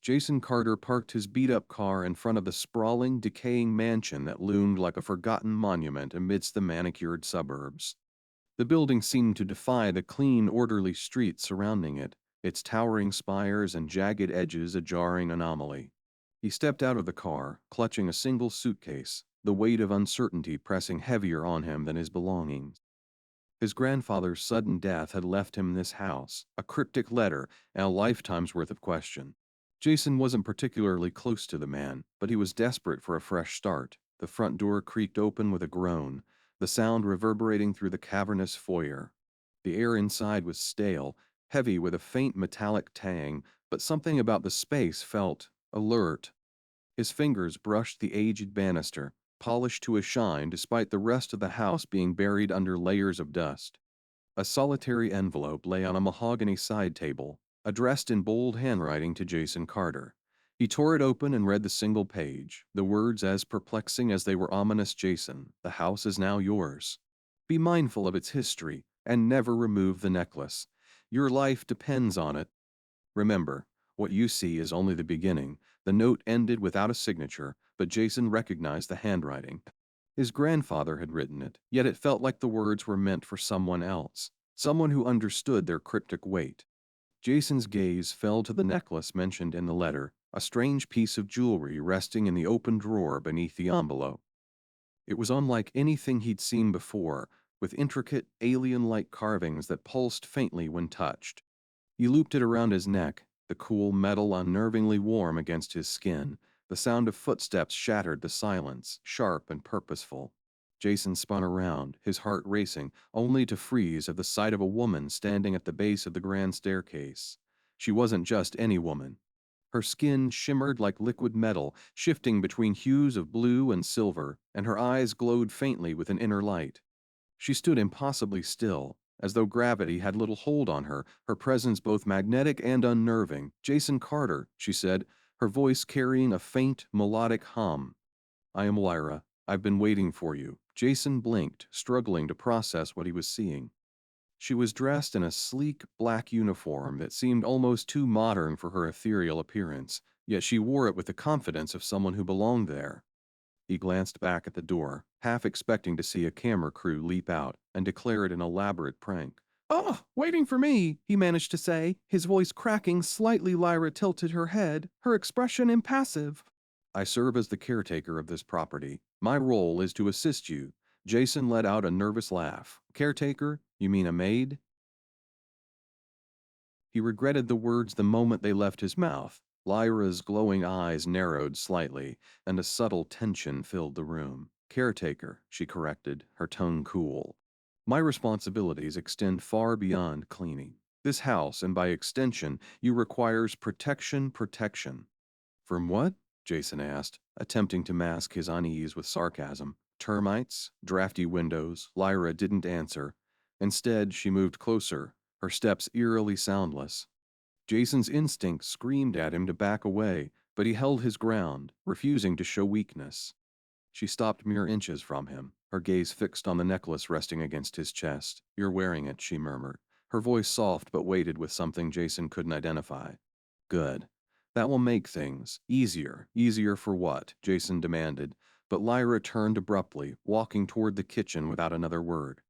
Jason Carter parked his beat-up car in front of the sprawling, decaying mansion that loomed like a forgotten monument amidst the manicured suburbs. The building seemed to defy the clean, orderly streets surrounding it, its towering spires and jagged edges a jarring anomaly. He stepped out of the car, clutching a single suitcase, the weight of uncertainty pressing heavier on him than his belongings. His grandfather's sudden death had left him this house, a cryptic letter, and a lifetime's worth of question. Jason wasn't particularly close to the man, but he was desperate for a fresh start. The front door creaked open with a groan, the sound reverberating through the cavernous foyer. The air inside was stale, heavy with a faint metallic tang, but something about the space felt alert. His fingers brushed the aged banister, polished to a shine despite the rest of the house being buried under layers of dust. A solitary envelope lay on a mahogany side table, addressed in bold handwriting to Jason Carter. He tore it open and read the single page, the words as perplexing as they were ominous. Jason, the house is now yours. Be mindful of its history, and never remove the necklace. Your life depends on it. Remember, what you see is only the beginning. The note ended without a signature, but Jason recognized the handwriting. His grandfather had written it, yet it felt like the words were meant for someone else, someone who understood their cryptic weight. Jason's gaze fell to the necklace mentioned in the letter, a strange piece of jewelry resting in the open drawer beneath the envelope. It was unlike anything he'd seen before, with intricate, alien-like carvings that pulsed faintly when touched. He looped it around his neck, the cool metal unnervingly warm against his skin. The sound of footsteps shattered the silence, sharp and purposeful. Jason spun around, his heart racing, only to freeze at the sight of a woman standing at the base of the grand staircase. She wasn't just any woman. Her skin shimmered like liquid metal, shifting between hues of blue and silver, and her eyes glowed faintly with an inner light. She stood impossibly still, as though gravity had little hold on her, her presence both magnetic and unnerving. Jason Carter, she said, her voice carrying a faint, melodic hum. I am Lyra. I've been waiting for you. Jason blinked, struggling to process what he was seeing. She was dressed in a sleek, black uniform that seemed almost too modern for her ethereal appearance, yet she wore it with the confidence of someone who belonged there. He glanced back at the door, half expecting to see a camera crew leap out and declare it an elaborate prank. "Oh, waiting for me," he managed to say, his voice cracking slightly. Lyra tilted her head, her expression impassive. "I serve as the caretaker of this property. My role is to assist you." Jason let out a nervous laugh. "Caretaker? You mean a maid?" He regretted the words the moment they left his mouth. Lyra's glowing eyes narrowed slightly, and a subtle tension filled the room. "Caretaker," she corrected, her tone cool. "My responsibilities extend far beyond cleaning. This house, and by extension, you requires protection." "From what?" Jason asked, attempting to mask his unease with sarcasm. "Termites, drafty windows." Lyra didn't answer. Instead, she moved closer, her steps eerily soundless. Jason's instinct screamed at him to back away, but he held his ground, refusing to show weakness. She stopped mere inches from him, her gaze fixed on the necklace resting against his chest. "You're wearing it," she murmured, her voice soft but weighted with something Jason couldn't identify. "Good. That will make things easier." "Easier for what?" Jason demanded, but Lyra turned abruptly, walking toward the kitchen without another word.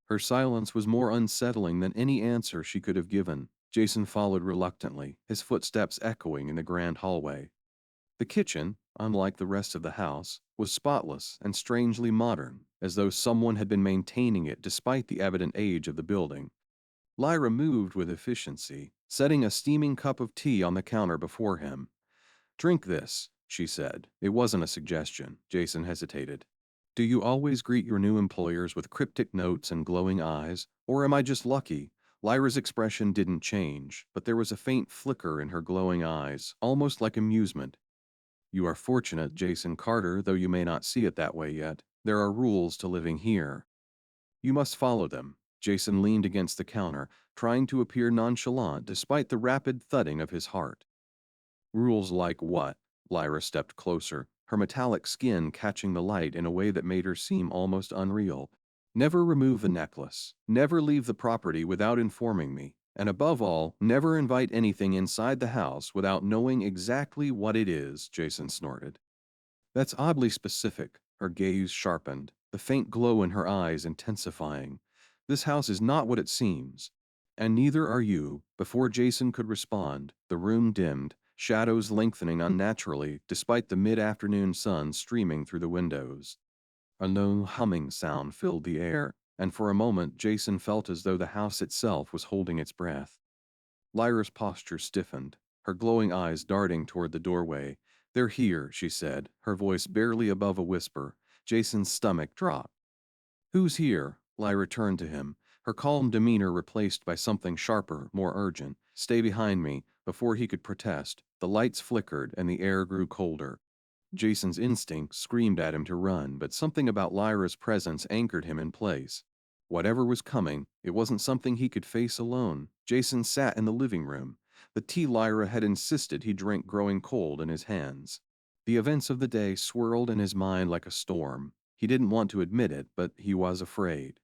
Her silence was more unsettling than any answer she could have given. Jason followed reluctantly, his footsteps echoing in the grand hallway. The kitchen, unlike the rest of the house, was spotless and strangely modern, as though someone had been maintaining it despite the evident age of the building. Lyra moved with efficiency, setting a steaming cup of tea on the counter before him. "Drink this," she said. It wasn't a suggestion. Jason hesitated. "Do you always greet your new employers with cryptic notes and glowing eyes, or am I just lucky?" Lyra's expression didn't change, but there was a faint flicker in her glowing eyes, almost like amusement. "You are fortunate, Jason Carter, though you may not see it that way yet. There are rules to living here. You must follow them." Jason leaned against the counter, trying to appear nonchalant despite the rapid thudding of his heart. "Rules like what?" Lyra stepped closer, her metallic skin catching the light in a way that made her seem almost unreal. "Never remove the necklace. Never leave the property without informing me. And above all, never invite anything inside the house without knowing exactly what it is, Jason snorted. That's oddly specific. Her gaze sharpened, the faint glow in her eyes intensifying. This house is not what it seems. And neither are you. Before Jason could respond, the room dimmed, shadows lengthening unnaturally despite the mid-afternoon sun streaming through the windows. A low humming sound filled the air, and for a moment Jason felt as though the house itself was holding its breath. Lyra's posture stiffened, her glowing eyes darting toward the doorway. "They're here," she said, her voice barely above a whisper. Jason's stomach dropped. "Who's here?" Lyra turned to him, her calm demeanor replaced by something sharper, more urgent. "Stay behind me." Before he could protest, the lights flickered and the air grew colder. Jason's instinct screamed at him to run, but something about Lyra's presence anchored him in place. Whatever was coming, it wasn't something he could face alone. Jason sat in the living room, the tea Lyra had insisted he drink growing cold in his hands. The events of the day swirled in his mind like a storm. He didn't want to admit it, but he was afraid.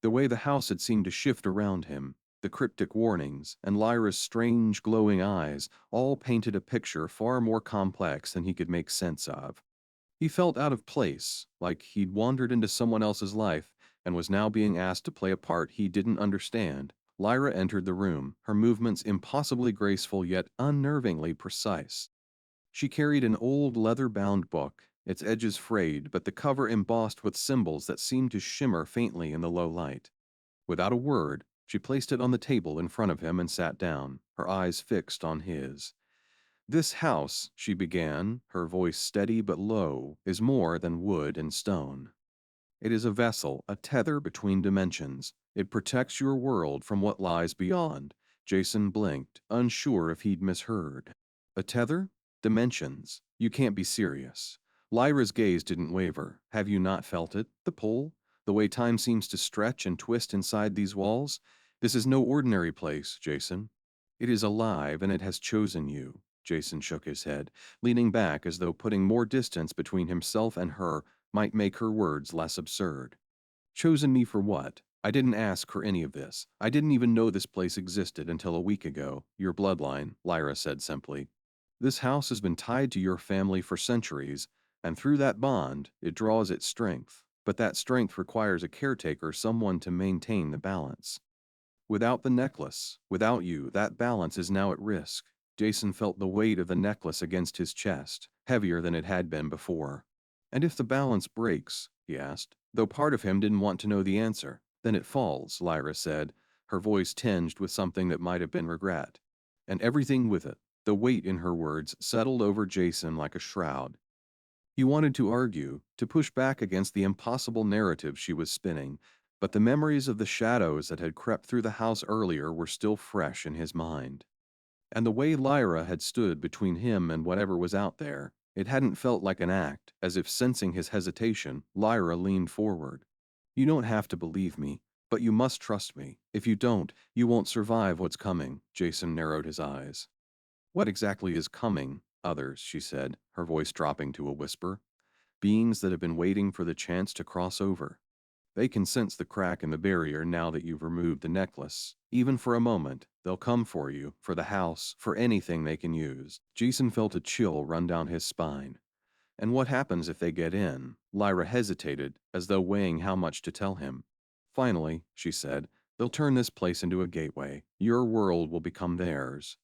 The way the house had seemed to shift around him, the cryptic warnings, and Lyra's strange glowing eyes all painted a picture far more complex than he could make sense of. He felt out of place, like he'd wandered into someone else's life and was now being asked to play a part he didn't understand. Lyra entered the room, her movements impossibly graceful yet unnervingly precise. She carried an old leather-bound book, its edges frayed but the cover embossed with symbols that seemed to shimmer faintly in the low light. Without a word, she placed it on the table in front of him and sat down, her eyes fixed on his. "This house," she began, her voice steady but low, "is more than wood and stone. It is a vessel, a tether between dimensions. It protects your world from what lies beyond." Jason blinked, unsure if he'd misheard. "A tether? Dimensions? You can't be serious." Lyra's gaze didn't waver. "Have you not felt it? The pull? The way time seems to stretch and twist inside these walls? This is no ordinary place, Jason. It is alive and it has chosen you." Jason shook his head, leaning back as though putting more distance between himself and her might make her words less absurd. "Chosen me for what? I didn't ask for any of this. I didn't even know this place existed until a week ago." "Your bloodline," Lyra said simply. "This house has been tied to your family for centuries, and through that bond, it draws its strength. But that strength requires a caretaker, someone to maintain the balance. Without the necklace, without you, that balance is now at risk." Jason felt the weight of the necklace against his chest, heavier than it had been before. "And if the balance breaks?" he asked, though part of him didn't want to know the answer. "Then it falls," Lyra said, her voice tinged with something that might have been regret. "And everything with it." The weight in her words settled over Jason like a shroud. He wanted to argue, to push back against the impossible narrative she was spinning, but the memories of the shadows that had crept through the house earlier were still fresh in his mind. And the way Lyra had stood between him and whatever was out there, it hadn't felt like an act. As if sensing his hesitation, Lyra leaned forward. "You don't have to believe me, but you must trust me. If you don't, you won't survive what's coming." Jason narrowed his eyes. "What exactly is coming?" "Others," she said, her voice dropping to a whisper. "Beings that have been waiting for the chance to cross over. They can sense the crack in the barrier now that you've removed the necklace. Even for a moment, they'll come for you, for the house, for anything they can use." Jason felt a chill run down his spine. "And what happens if they get in?" Lyra hesitated, as though weighing how much to tell him. "Finally," she said, "they'll turn this place into a gateway. Your world will become theirs."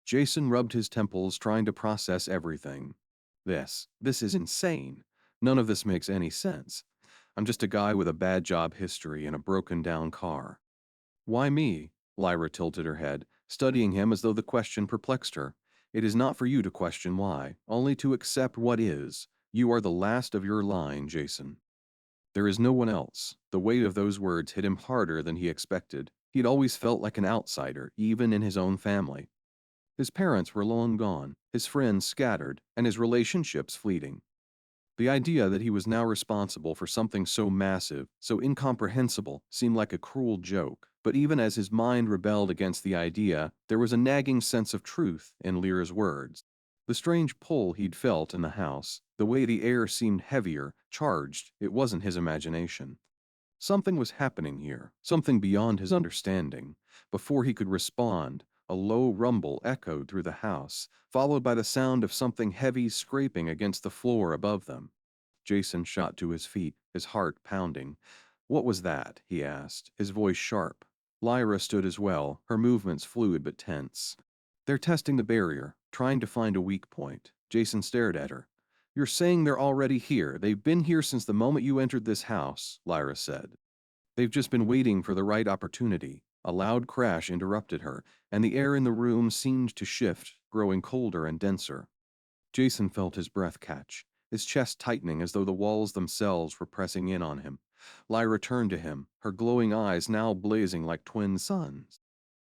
Jason rubbed his temples, trying to process everything. This is insane. None of this makes any sense. I'm just a guy with a bad job history and a broken-down car." "Why me?" Lyra tilted her head, studying him as though the question perplexed her. "It is not for you to question why, only to accept what is. You are the last of your line, Jason. There is no one else." The weight of those words hit him harder than he expected. He'd always felt like an outsider, even in his own family. His parents were long gone, his friends scattered, and his relationships fleeting. The idea that he was now responsible for something so massive, so incomprehensible, seemed like a cruel joke. But even as his mind rebelled against the idea, there was a nagging sense of truth in Lyra's words. The strange pull he'd felt in the house, the way the air seemed heavier, charged, it wasn't his imagination. Something was happening here, something beyond his understanding. Before he could respond, a low rumble echoed through the house, followed by the sound of something heavy scraping against the floor above them. Jason shot to his feet, his heart pounding. "What was that?" he asked, his voice sharp. Lyra stood as well, her movements fluid but tense. "They're testing the barrier, trying to find a weak point." Jason stared at her. "You're saying they're already here. They've been here since the moment you entered this house," Lyra said. "They've just been waiting for the right opportunity." A loud crash interrupted her, and the air in the room seemed to shift, growing colder and denser. Jason felt his breath catch, his chest tightening as though the walls themselves were pressing in on him. Lyra turned to him, her glowing eyes now blazing like twin suns.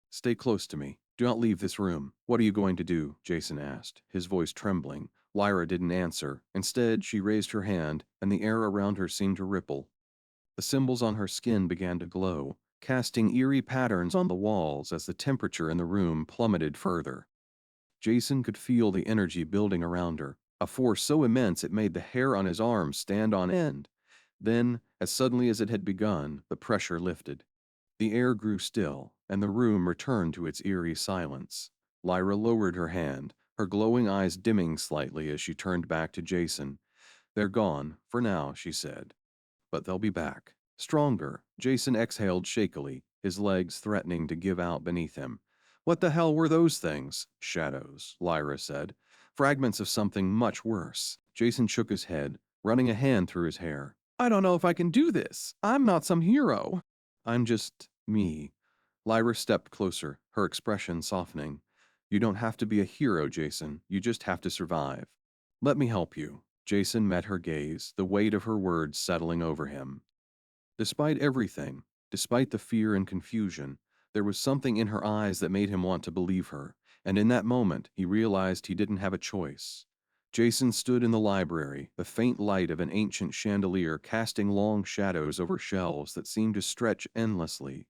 "Stay close to me. Do not leave this room." "What are you going to do?" Jason asked, his voice trembling. Lyra didn't answer. Instead, she raised her hand, and the air around her seemed to ripple. The symbols on her skin began to glow, casting eerie patterns on the walls as the temperature in the room plummeted further. Jason could feel the energy building around her, a force so immense it made the hair on his arms stand on end. Then, as suddenly as it had begun, the pressure lifted. The air grew still, and the room returned to its eerie silence. Lyra lowered her hand, her glowing eyes dimming slightly as she turned back to Jason. "They're gone, for now," she said. "But they'll be back. Stronger." Jason exhaled shakily, his legs threatening to give out beneath him. "What the hell were those things?" "Shadows," Lyra said. "Fragments of something much worse." Jason shook his head, running a hand through his hair. "I don't know if I can do this. I'm not some hero." "I'm just me." Lyra stepped closer, her expression softening. "You don't have to be a hero, Jason. You just have to survive." "Let me help you." Jason met her gaze, the weight of her words settling over him. Despite everything, despite the fear and confusion, there was something in her eyes that made him want to believe her, and in that moment he realized he didn't have a choice. Jason stood in the library, the faint light of an ancient chandelier casting long shadows over shelves that seemed to stretch endlessly.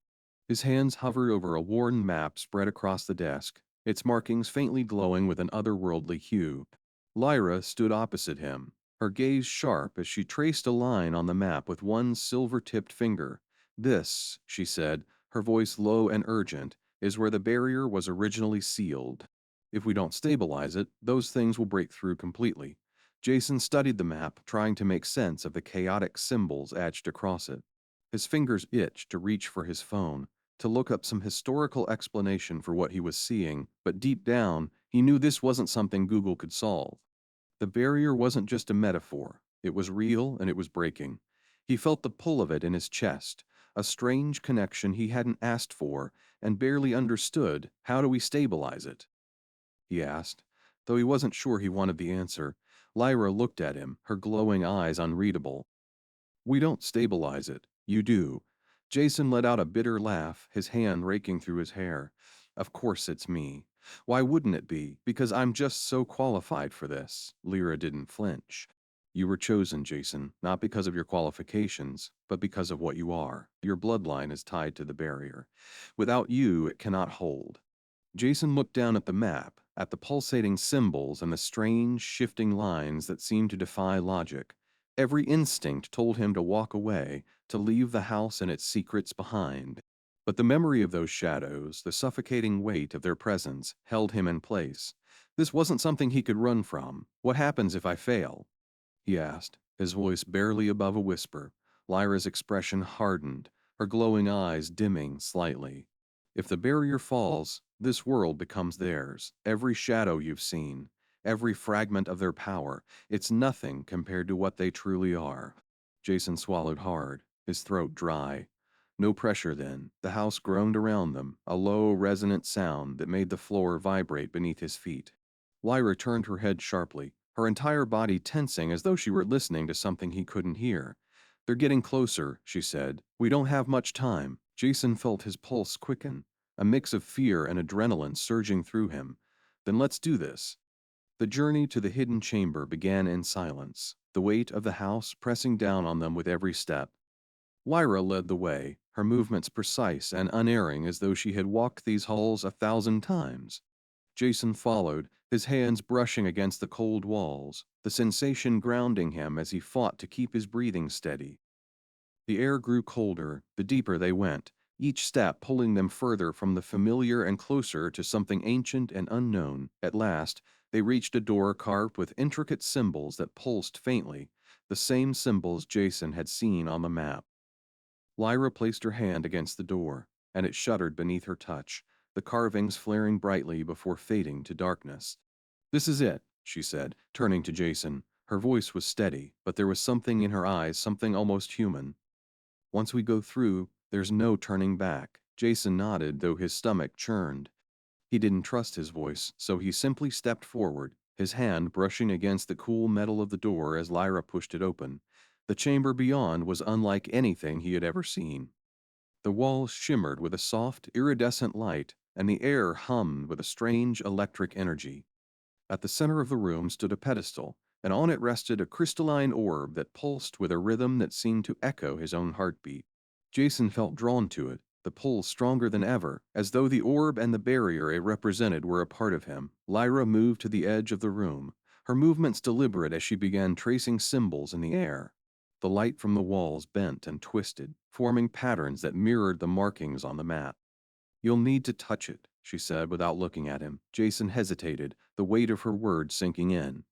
His hands hovered over a worn map spread across the desk, its markings faintly glowing with an otherworldly hue. Lyra stood opposite him, her gaze sharp as she traced a line on the map with one silver-tipped finger. "This," she said, her voice low and urgent, "is where the barrier was originally sealed. If we don't stabilize it, those things will break through completely." Jason studied the map, trying to make sense of the chaotic symbols etched across it. His fingers itched to reach for his phone, to look up some historical explanation for what he was seeing, but deep down, he knew this wasn't something Google could solve. The barrier wasn't just a metaphor. It was real and it was breaking. He felt the pull of it in his chest, a strange connection he hadn't asked for and barely understood. "How do we stabilize it?" he asked, though he wasn't sure he wanted the answer. Lyra looked at him, her glowing eyes unreadable. "We don't stabilize it. You do." Jason let out a bitter laugh, his hand raking through his hair. "Of course it's me. Why wouldn't it be? Because I'm just so qualified for this." Lyra didn't flinch. "You were chosen, Jason, not because of your qualifications, but because of what you are. Your bloodline is tied to the barrier. Without you, it cannot hold." Jason looked down at the map, at the pulsating symbols and the strange, shifting lines that seemed to defy logic. Every instinct told him to walk away, to leave the house and its secrets behind. But the memory of those shadows, the suffocating weight of their presence, held him in place. This wasn't something he could run from. "What happens if I fail?" he asked, his voice barely above a whisper. Lyra's expression hardened, her glowing eyes dimming slightly. "If the barrier falls, this world becomes theirs. Every shadow you've seen, every fragment of their power, it's nothing compared to what they truly are." Jason swallowed hard, his throat dry. No pressure then. The house groaned around them, a low, resonant sound that made the floor vibrate beneath his feet. Lyra turned her head sharply, her entire body tensing as though she were listening to something he couldn't hear. "They're getting closer," she said. "We don't have much time." Jason felt his pulse quicken, a mix of fear and adrenaline surging through him. "Then let's do this." The journey to the hidden chamber began in silence, the weight of the house pressing down on them with every step. Lyra led the way, her movements precise and unerring as though she had walked these halls 1,000 times. Jason followed, his hands brushing against the cold walls, the sensation grounding him as he fought to keep his breathing steady. The air grew colder, the deeper they went, each step pulling them further from the familiar and closer to something ancient and unknown. At last, they reached a door carved with intricate symbols that pulsed faintly, the same symbols Jason had seen on the map. Lyra placed her hand against the door, and it shuddered beneath her touch, the carvings flaring brightly before fading to darkness. "This is it," she said, turning to Jason. Her voice was steady, but there was something in her eyes, something almost human. "Once we go through, there's no turning back." Jason nodded, though his stomach churned. He didn't trust his voice, so he simply stepped forward, his hand brushing against the cool metal of the door as Lyra pushed it open. The chamber beyond was unlike anything he had ever seen. The walls shimmered with a soft, iridescent light, and the air hummed with a strange electric energy. At the center of the room stood a pedestal, and on it rested a crystalline orb that pulsed with a rhythm that seemed to echo his own heartbeat. Jason felt drawn to it, the pull stronger than ever, as though the orb and the barrier it represented were a part of him. Lyra moved to the edge of the room, her movements deliberate as she began tracing symbols in the air. The light from the walls bent and twisted, forming patterns that mirrored the markings on the map. "You'll need to touch it," she said without looking at him. Jason hesitated, the weight of her words sinking in.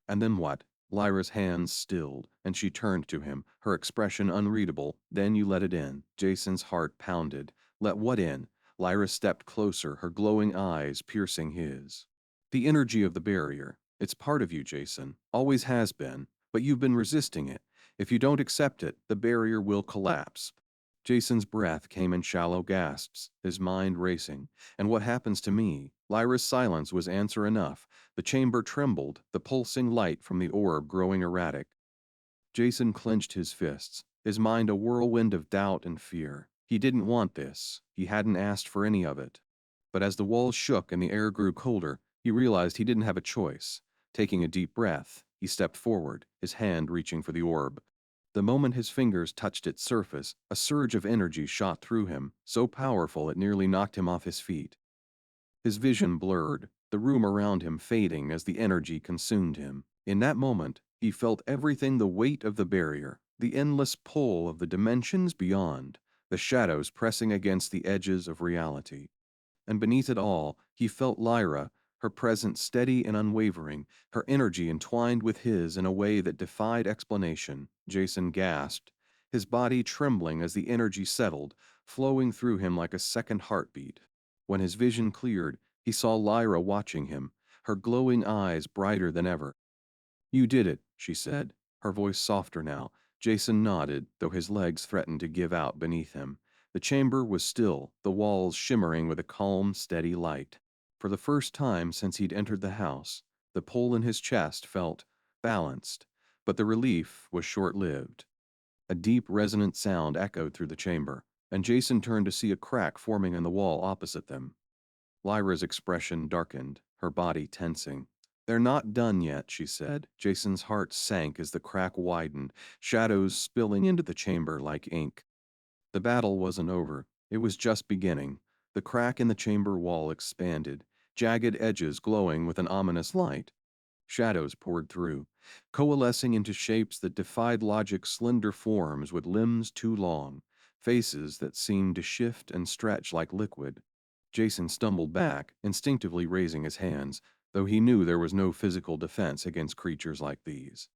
"And then what?" Lyra's hands stilled, and she turned to him, her expression unreadable. "Then you let it in." Jason's heart pounded. "Let what in?" Lyra stepped closer, her glowing eyes piercing his. "The energy of the barrier. It's part of you, Jason. Always has been. But you've been resisting it. If you don't accept it, the barrier will collapse." Jason's breath came in shallow gasps, his mind racing. "And what happens to me?" Lyra's silence was answer enough. The chamber trembled, the pulsing light from the orb growing erratic. Jason clenched his fists, his mind a whirlwind of doubt and fear. He didn't want this. He hadn't asked for any of it. But as the walls shook and the air grew colder, he realized he didn't have a choice. Taking a deep breath, he stepped forward, his hand reaching for the orb. The moment his fingers touched its surface, a surge of energy shot through him, so powerful it nearly knocked him off his feet. His vision blurred, the room around him fading as the energy consumed him. In that moment, he felt everything: the weight of the barrier, the endless pull of the dimensions beyond, the shadows pressing against the edges of reality. And beneath it all, he felt Lyra, her presence steady and unwavering, her energy entwined with his in a way that defied explanation. Jason gasped, his body trembling as the energy settled, flowing through him like a second heartbeat. When his vision cleared, he saw Lyra watching him, her glowing eyes brighter than ever. "You did it," she said, her voice softer now. Jason nodded, though his legs threatened to give out beneath him. The chamber was still, the walls shimmering with a calm, steady light. For the first time since he'd entered the house, the pull in his chest felt balanced, but the relief was short-lived. A deep, resonant sound echoed through the chamber, and Jason turned to see a crack forming in the wall opposite them. Lyra's expression darkened, her body tensing. "They're not done yet," she said. Jason's heart sank as the crack widened, shadows spilling into the chamber like ink. The battle wasn't over. It was just beginning. The crack in the chamber wall expanded, jagged edges glowing with an ominous light. Shadows poured through, coalescing into shapes that defied logic: slender forms with limbs too long, faces that seemed to shift and stretch like liquid. Jason stumbled back, instinctively raising his hands, though he knew there was no physical defense against creatures like these.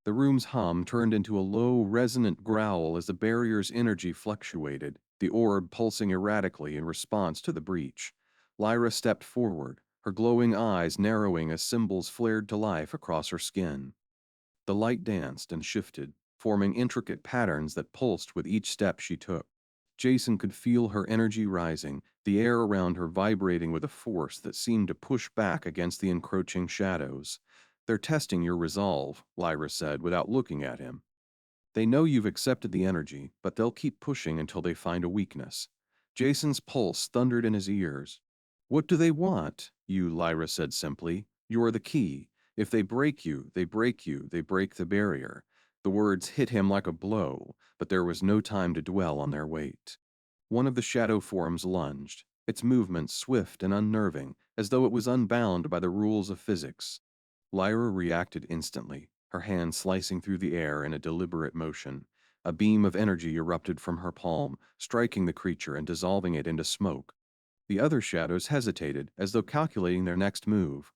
The room's hum turned into a low, resonant growl as the barrier's energy fluctuated, the orb pulsing erratically in response to the breach. Lyra stepped forward, her glowing eyes narrowing as symbols flared to life across her skin. The light danced and shifted, forming intricate patterns that pulsed with each step she took. Jason could feel her energy rising, the air around her vibrating with a force that seemed to push back against the encroaching shadows. "They're testing your resolve," Lyra said without looking at him. "They know you've accepted the energy, but they'll keep pushing until they find a weakness." Jason's pulse thundered in his ears. "What do they want?" "You," Lyra said simply. "You're the key. If they break you, they break you, they break the barrier." The words hit him like a blow, but there was no time to dwell on their weight. One of the shadow forms lunged, its movement swift and unnerving, as though it was unbound by the rules of physics. Lyra reacted instantly, her hand slicing through the air in a deliberate motion. A beam of energy erupted from her palm, striking the creature and dissolving it into smoke. The other shadows hesitated, as though calculating their next move.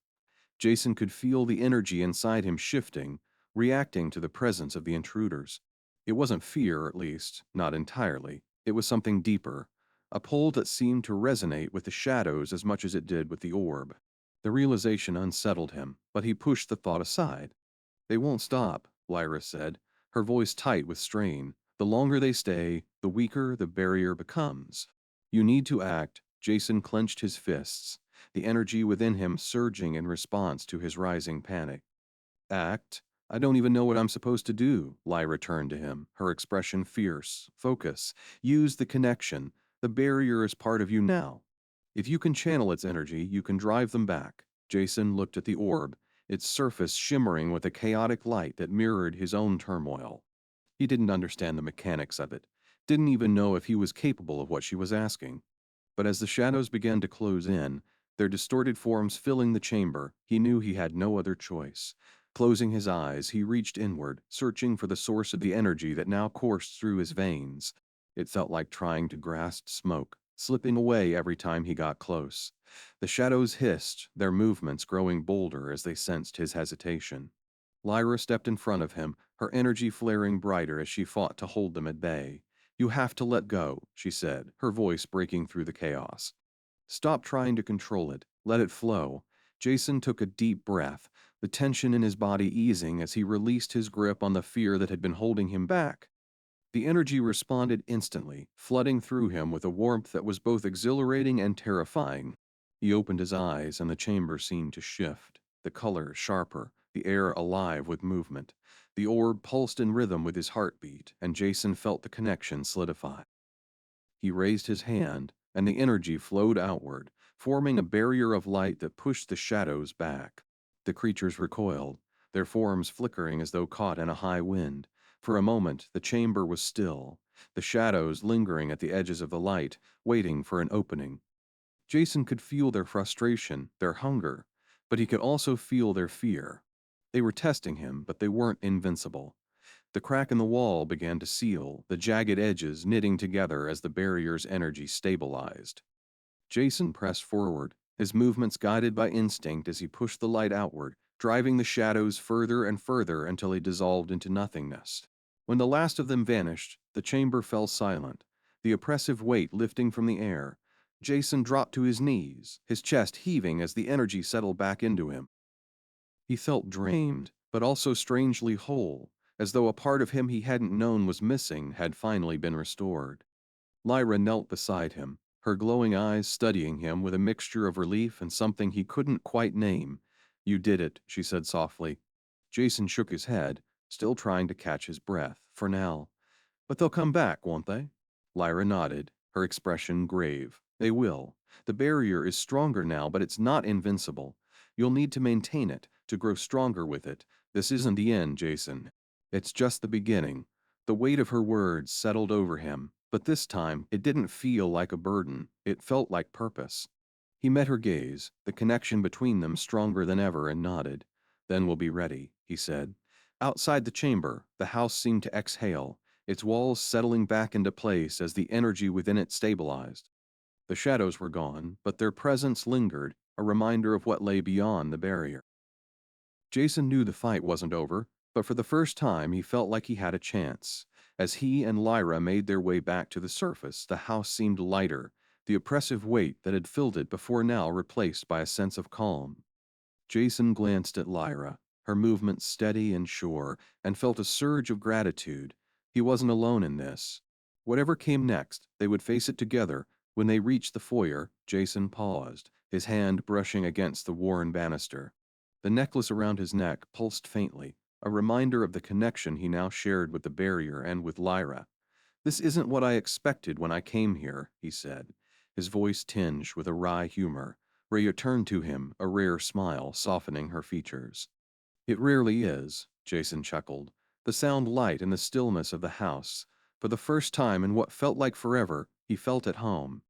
Jason could feel the energy inside him shifting, reacting to the presence of the intruders. It wasn't fear, at least, not entirely. It was something deeper, a pull that seemed to resonate with the shadows as much as it did with the orb. The realization unsettled him, but he pushed the thought aside. They won't stop, Lyra said, her voice tight with strain. The longer they stay, the weaker the barrier becomes. You need to act. Jason clenched his fists, the energy within him surging in response to his rising panic. Act? I don't even know what I'm supposed to do, Lyra turned to him, her expression fierce. Focus. Use the connection. The barrier is part of you now. If you can channel its energy, you can drive them back. Jason looked at the orb, its surface shimmering with a chaotic light that mirrored his own turmoil. He didn't understand the mechanics of it, didn't even know if he was capable of what she was asking. But as the shadows began to close in, their distorted forms filling the chamber, he knew he had no other choice. Closing his eyes, he reached inward, searching for the source of the energy that now coursed through his veins. It felt like trying to grasp smoke, slipping away every time he got close. The shadows hissed, their movements growing bolder as they sensed his hesitation. Lyra stepped in front of him, her energy flaring brighter as she fought to hold them at bay. You have to let go, she said, her voice breaking through the chaos. Stop trying to control it. Let it flow. Jason took a deep breath, the tension in his body easing as he released his grip on the fear that had been holding him back. The energy responded instantly, flooding through him with a warmth that was both exhilarating and terrifying. He opened his eyes and the chamber seemed to shift, the color sharper, the air alive with movement. The orb pulsed in rhythm with his heartbeat, and Jason felt the connection solidify. He raised his hand, and the energy flowed outward, forming a barrier of light that pushed the shadows back. The creatures recoiled, their forms flickering as though caught in a high wind. For a moment, the chamber was still, the shadows lingering at the edges of the light, waiting for an opening. Jason could feel their frustration, their hunger, but he could also feel their fear. They were testing him, but they weren't invincible. The crack in the wall began to seal, the jagged edges knitting together as the barrier's energy stabilized. Jason pressed forward, his movements guided by instinct as he pushed the light outward, driving the shadows further and further until he dissolved into nothingness. When the last of them vanished, the chamber fell silent, the oppressive weight lifting from the air. Jason dropped to his knees, his chest heaving as the energy settled back into him. He felt drained, but also strangely whole, as though a part of him he hadn't known was missing had finally been restored. Lyra knelt beside him, her glowing eyes studying him with a mixture of relief and something he couldn't quite name. You did it, she said softly. Jason shook his head, still trying to catch his breath, for now. But they'll come back, won't they? Lyra nodded, her expression grave. They will. The barrier is stronger now, but it's not invincible. You'll need to maintain it, to grow stronger with it. This isn't the end, Jason. It's just the beginning. The weight of her words settled over him, but this time it didn't feel like a burden. It felt like purpose. He met her gaze, the connection between them stronger than ever, and nodded. Then we'll be ready, he said. Outside the chamber, the house seemed to exhale, its walls settling back into place as the energy within it stabilized. The shadows were gone, but their presence lingered, a reminder of what lay beyond the barrier. Jason knew the fight wasn't over, but for the first time he felt like he had a chance. As he and Lyra made their way back to the surface, the house seemed lighter, the oppressive weight that had filled it before now replaced by a sense of calm. Jason glanced at Lyra, her movements steady and sure, and felt a surge of gratitude. He wasn't alone in this. Whatever came next, they would face it together. When they reached the foyer, Jason paused, his hand brushing against the worn banister. The necklace around his neck pulsed faintly, a reminder of the connection he now shared with the barrier and with Lyra. This isn't what I expected when I came here, he said, his voice tinged with a wry humor. Rhea turned to him, a rare smile softening her features. It rarely is, Jason chuckled, the sound light in the stillness of the house. For the first time in what felt like forever, he felt at home.